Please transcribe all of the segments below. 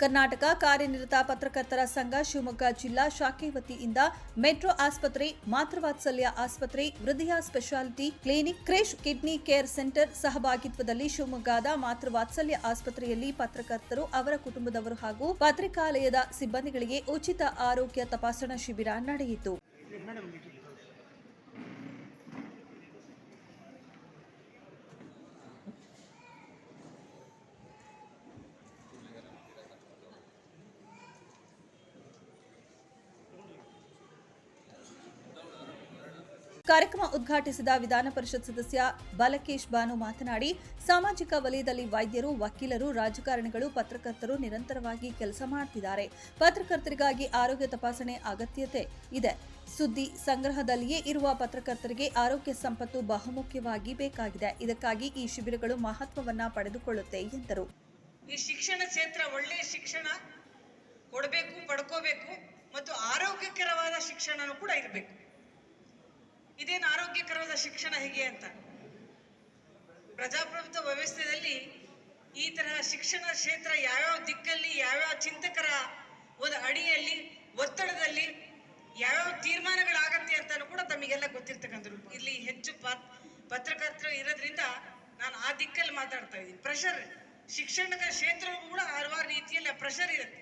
ಕರ್ನಾಟಕ ಕಾರ್ಯನಿರತ ಪತ್ರಕರ್ತರ ಸಂಘ ಶಿವಮೊಗ್ಗ ಜಿಲ್ಲಾ ಶಾಖೆ ವತಿಯಿಂದ ಮೆಟ್ರೋ ಆಸ್ಪತ್ರೆ, ಮಾತೃವಾತ್ಸಲ್ಯ ಆಸ್ಪತ್ರೆ, ಹೃದಯ ಸ್ಪೆಷಾಲಿಟಿ ಕ್ಲಿನಿಕ್, ಕ್ರೇಶ್ ಕಿಡ್ನಿ ಕೇರ್ ಸೆಂಟರ್ ಸಹಭಾಗಿತ್ವದಲ್ಲಿ ಶಿವಮೊಗ್ಗದ ಮಾತೃವಾತ್ಸಲ್ಯ ಆಸ್ಪತ್ರೆಯಲ್ಲಿ ಪತ್ರಕರ್ತರು, ಅವರ ಕುಟುಂಬದವರು ಹಾಗೂ ಪತ್ರಿಕಾಲಯದ ಸಿಬ್ಬಂದಿಗಳಿಗೆ ಉಚಿತ ಆರೋಗ್ಯ ತಪಾಸಣಾ ಶಿಬಿರ ನಡೆಯಿತು. ಕಾರ್ಯಕ್ರಮ ಉದ್ಘಾಟಿಸಿದ ವಿಧಾನ ಪರಿಷತ್ ಸದಸ್ಯ ಬಾಲಕೇಶ್ ಬಾನು ಮಾತನಾಡಿ, ಸಾಮಾಜಿಕ ವಲಯದಲ್ಲಿ ವೈದ್ಯರು, ವಕೀಲರು, ರಾಜಕಾರಣಿಗಳು, ಪತ್ರಕರ್ತರು ನಿರಂತರವಾಗಿ ಕೆಲಸ ಮಾಡುತ್ತಿದ್ದಾರೆ. ಪತ್ರಕರ್ತರಿಗಾಗಿ ಆರೋಗ್ಯ ತಪಾಸಣೆ ಅಗತ್ಯತೆ ಇದೆ. ಸುದ್ದಿ ಸಂಗ್ರಹದಲ್ಲಿಯೇ ಇರುವ ಪತ್ರಕರ್ತರಿಗೆ ಆರೋಗ್ಯ ಸಂಪತ್ತು ಬಹುಮುಖ್ಯವಾಗಿ ಬೇಕಾಗಿದೆ. ಇದಕ್ಕಾಗಿ ಈ ಶಿಬಿರಗಳು ಮಹತ್ವವನ್ನ ಪಡೆದುಕೊಳ್ಳುತ್ತೆ ಎಂದರು. ಈ ಶಿಕ್ಷಣ ಕ್ಷೇತ್ರ ಒಳ್ಳೆಯ ಶಿಕ್ಷಣ ಕೊಡಬೇಕು, ಪಡ್ಕೋಬೇಕು ಮತ್ತು ಆರೋಗ್ಯಕರವಾದ ಶಿಕ್ಷಣನೂ ಕೂಡ ಇರಬೇಕು. ಇದೇನು ಆರೋಗ್ಯಕರವಾದ ಶಿಕ್ಷಣ ಹೇಗೆ ಅಂತ ಪ್ರಜಾಪ್ರಭುತ್ವ ವ್ಯವಸ್ಥೆಯಲ್ಲಿ ಈ ತರಹ ಶಿಕ್ಷಣ ಕ್ಷೇತ್ರ ಯಾವ್ಯಾವ ದಿಕ್ಕಲ್ಲಿ, ಯಾವ್ಯಾವ ಚಿಂತಕರ ಒಂದು ಅಡಿಯಲ್ಲಿ, ಒತ್ತಡದಲ್ಲಿ ಯಾವ್ಯಾವ ತೀರ್ಮಾನಗಳಾಗತ್ತೆ ಅಂತಾನು ಕೂಡ ತಮಗೆಲ್ಲ ಗೊತ್ತಿರ್ತಕ್ಕಂಥದ್ದು. ಇಲ್ಲಿ ಹೆಚ್ಚು ಪತ್ರಕರ್ತರು ಇರೋದ್ರಿಂದ ನಾನು ಆ ದಿಕ್ಕಲ್ಲಿ ಮಾತಾಡ್ತಾ ಇದ್ದೀನಿ. ಪ್ರೆಷರ್, ಶಿಕ್ಷಣದ ಕ್ಷೇತ್ರವೂ ಕೂಡ ಹಲವಾರು ರೀತಿಯಲ್ಲಿ ಪ್ರೆಷರ್ ಇರುತ್ತೆ.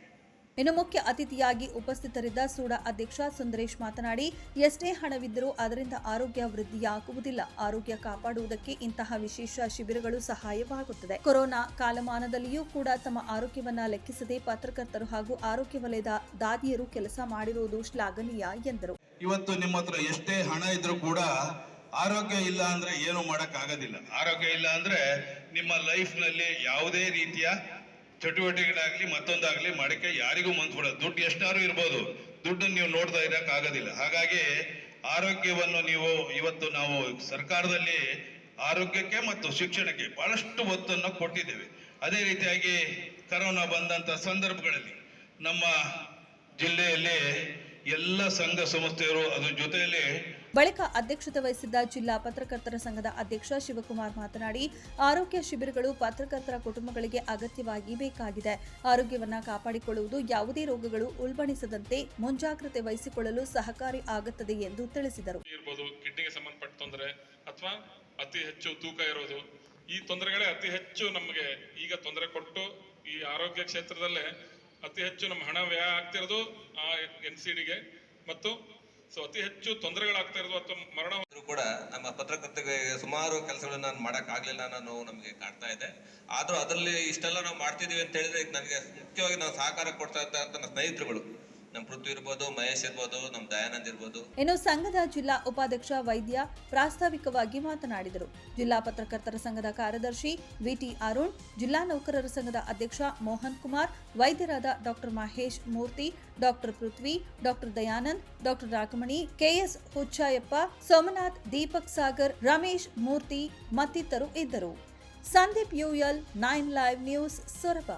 ಇನ್ನು ಮುಖ್ಯ ಅತಿಥಿಯಾಗಿ ಉಪಸ್ಥಿತರಿದ್ದ ಸೂಡಾ ಅಧ್ಯಕ್ಷ ಸುಂದರೇಶ್ ಮಾತನಾಡಿ, ಎಷ್ಟೇ ಹಣವಿದ್ದರೂ ಅದರಿಂದ ಆರೋಗ್ಯ ವೃದ್ಧಿಯಾಗುವುದಿಲ್ಲ. ಆರೋಗ್ಯ ಕಾಪಾಡುವುದಕ್ಕೆ ಇಂತಹ ವಿಶೇಷ ಶಿಬಿರಗಳು ಸಹಾಯವಾಗುತ್ತದೆ. ಕೊರೋನಾ ಕಾಲಮಾನದಲ್ಲಿಯೂ ಕೂಡ ತಮ್ಮ ಆರೋಗ್ಯವನ್ನ ಲೆಕ್ಕಿಸದೆ ಪತ್ರಕರ್ತರು ಹಾಗೂ ಆರೋಗ್ಯ ವಲಯದ ದಾದಿಯರು ಕೆಲಸ ಮಾಡಿರುವುದು ಶ್ಲಾಘನೀಯ ಎಂದರು. ಇವತ್ತು ನಿಮ್ಮ ಹತ್ರ ಎಷ್ಟೇ ಹಣ ಇದ್ರೂ ಕೂಡ ಆರೋಗ್ಯ ಇಲ್ಲ ಅಂದ್ರೆ ಏನು ಮಾಡಕ್ ಆಗೋದಿಲ್ಲ. ಆರೋಗ್ಯ ಇಲ್ಲ ಅಂದ್ರೆ ನಿಮ್ಮ ಲೈಫ್ ನಲ್ಲಿ ಯಾವುದೇ ರೀತಿಯ ಚಟುವಟಿಕೆಗಳಾಗ್ಲಿ ಮತ್ತೊಂದಾಗ್ಲಿ ಮಾಡಕ್ಕೆ ಯಾರಿಗೂ ಮನ್ಸು ಬಿಡೋದು. ದುಡ್ಡು ಎಷ್ಟಾರು ಇರ್ಬೋದು, ದುಡ್ಡನ್ನು ನೀವು ನೋಡ್ತಾ ಇರಕ್ ಆಗೋದಿಲ್ಲ. ಹಾಗಾಗಿ ಆರೋಗ್ಯವನ್ನು ನೀವು ಇವತ್ತು ನಾವು ಸರ್ಕಾರದಲ್ಲಿ ಆರೋಗ್ಯಕ್ಕೆ ಮತ್ತು ಶಿಕ್ಷಣಕ್ಕೆ ಬಹಳಷ್ಟು ಒತ್ತನ್ನು ಕೊಟ್ಟಿದ್ದೇವೆ. ಅದೇ ರೀತಿಯಾಗಿ ಕರೋನಾ ಬಂದಂತ ಸಂದರ್ಭಗಳಲ್ಲಿ ನಮ್ಮ ಜಿಲ್ಲೆಯಲ್ಲಿ ಎಲ್ಲ ಸಂಘ ಸಂಸ್ಥೆಯರು ಅದ್ರ ಜೊತೆಯಲ್ಲಿ ಬಳಿಕ ಅಧ್ಯಕ್ಷತೆ ವಹಿಸಿದ್ದ ಜಿಲ್ಲಾ ಪತ್ರಕರ್ತರ ಸಂಘದ ಅಧ್ಯಕ್ಷ ಶಿವಕುಮಾರ್ ಮಾತನಾಡಿ, ಆರೋಗ್ಯ ಶಿಬಿರಗಳು ಪತ್ರಕರ್ತರ ಕುಟುಂಬಗಳಿಗೆ ಅಗತ್ಯವಾಗಿ ಬೇಕಾಗಿದೆ. ಆರೋಗ್ಯವನ್ನ ಕಾಪಾಡಿಕೊಳ್ಳುವುದು ಯಾವುದೇ ರೋಗಗಳು ಉಲ್ಬಣಿಸದಂತೆ ಮುಂಜಾಗ್ರತೆ ವಹಿಸಿಕೊಳ್ಳಲು ಸಹಕಾರಿ ಆಗುತ್ತದೆ ಎಂದು ತಿಳಿಸಿದರು. ಕಿಡ್ನಿಗೆ ಸಂಬಂಧಪಟ್ಟ ತೊಂದರೆ ಅಥವಾ ಅತಿ ಹೆಚ್ಚು ತೂಕ ಇರೋದು, ಈ ತೊಂದರೆಗಳೇ ಅತಿ ಹೆಚ್ಚು ನಮಗೆ ಈಗ ತೊಂದರೆ ಕೊಟ್ಟು ಈ ಆರೋಗ್ಯ ಕ್ಷೇತ್ರದಲ್ಲೇ ಅತಿ ಹೆಚ್ಚು ನಮ್ಮ ಹಣ ವ್ಯಯ ಆಗ್ತಿರೋದು ಆ NCDಗೆ ಮತ್ತು ಅತಿ ಹೆಚ್ಚು ತೊಂದರೆಗಳಾಗ್ತಾ ಇರೋದು ಅಥವಾ ಮರಣ ಕೂಡ ನಮ್ಮ ಪತ್ರಕರ್ತರಿಗೆ ಸುಮಾರು ಕೆಲಸಗಳನ್ನ ನಾನು ಮಾಡಕ್ ಆಗ್ಲಿಲ್ಲ ಅನ್ನೋ ನಮಗೆ ಕಾಡ್ತಾ ಇದೆ. ಆದ್ರೂ ಅದರಲ್ಲಿ ಇಷ್ಟೆಲ್ಲ ನಾವು ಮಾಡ್ತಿದೀವಿ ಅಂತ ಹೇಳಿದ್ರೆ ನನಗೆ ಮುಖ್ಯವಾಗಿ ನಾವು ಸಹಕಾರ ಕೊಡ್ತಾ ಇದ್ದಂತ ನನ್ನ ಸ್ನೇಹಿತರುಗಳು, ನಮ್ಮ ಪೃಥ್ವಿ ಇರ್ಬೋದು, ಮಹೇಶ್ ಇರ್ಬೋದು, ನಮ್ಮ ದಯಾನಂದ್ ಇರ್ಬೋದು. ಇನ್ನು ಸಂಘದ ಜಿಲ್ಲಾ ಉಪಾಧ್ಯಕ್ಷ ವೈದ್ಯ ಪ್ರಾಸ್ತಾವಿಕವಾಗಿ ಮಾತನಾಡಿದರು. ಜಿಲ್ಲಾ ಪತ್ರಕರ್ತರ ಸಂಘದ ಕಾರ್ಯದರ್ಶಿ VT ಅರುಣ್, ಜಿಲ್ಲಾ ನೌಕರರ ಸಂಘದ ಅಧ್ಯಕ್ಷ ಮೋಹನ್ ಕುಮಾರ್, ವೈದ್ಯರಾದ doctor Mahesh Murthy, doctor Prithvi, doctor Dayanand, doctor Raghamani, KS Huchchayappa, Somanath, Deepak Sagar, Ramesh Murthy ಮತ್ತಿತರರು ಇದ್ದರು. Sandeep UL 9 live news, Soraba.